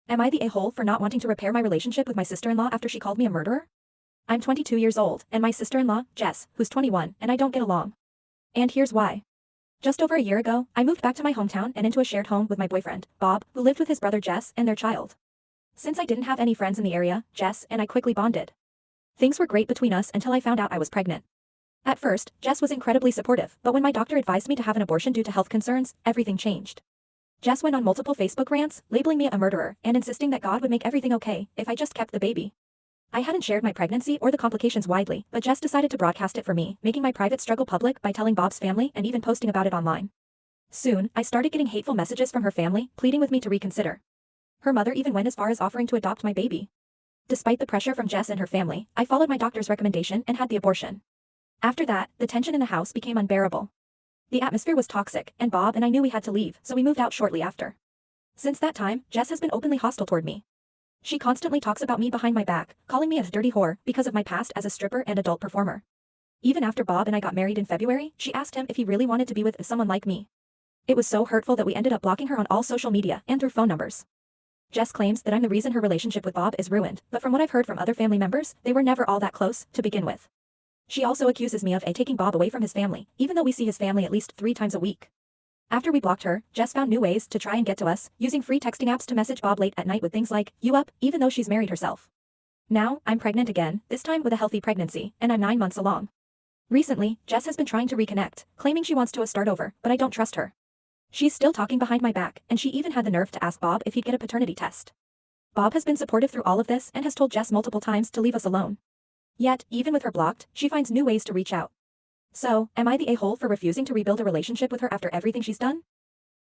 Am I the a-hole for not wanting to repair my relationship with my sister-in-law after she called me a murderer? I'm 22 years old, and my sister-in-law, Jess, who's 21, and I don't get along. And here's why. Just over a year ago, I moved back to my hometown and into a shared home with my boyfriend, Bob, who lived with his brother Jess and their child. Since I didn't have any friends in the area, Jess and I quickly bonded. Things were great between us until I found out I was pregnant. At first, Jess was incredibly supportive, but when my doctor advised me to have an abortion due to health concerns, everything changed. Jess went on multiple Facebook rants, labeling me a murderer, and insisting that God would make everything okay if I just kept the baby. I hadn't shared my pregnancy or the complications widely, but Jess decided to broadcast it for me, making my private struggle public by telling Bob's family and even posting about it online. Soon, I started getting hateful messages from her family, pleading with me to reconsider. Her mother even went as far as offering to adopt my baby. Despite the pressure from Jess and her family, I followed my doctor's recommendation and had the abortion. After that, the tension in the house became unbearable. The atmosphere was toxic, and Bob and I knew we had to leave, so we moved out shortly after. Since that time, Jess has been openly hostile toward me. She constantly talks about me behind my back, calling me a dirty whore because of my past as a stripper and adult performer. Even after Bob and I got married in February, she asked him if he really wanted to be with someone like me. It was so hurtful that we ended up blocking her on all social media and through phone numbers. Jess claims that I'm the reason her relationship with Bob is ruined, but from what I've heard from other family members, they were never all that close to begin with. She also accuses me of taking Bob away from his family, even though we see his family at least 3 times a week. After we blocked her, Jess found new ways to try and get to us, using free texting apps to message Bob late at night with things like, "You up?" even though she's married herself. Now, I'm pregnant again, this time with a healthy pregnancy, and I'm 9 months along. Recently, Jess has been trying to reconnect, claiming she wants to start over, but I don't trust her. She's still talking behind my back, and she even had the nerve to ask Bob if he'd get a paternity test. Bob has been supportive through all of this and has told Jess multiple times to leave us alone. Yet, even with her blocked, she finds new ways to reach out. So, am I the a-hole for refusing to rebuild a relationship with her after everything she's done?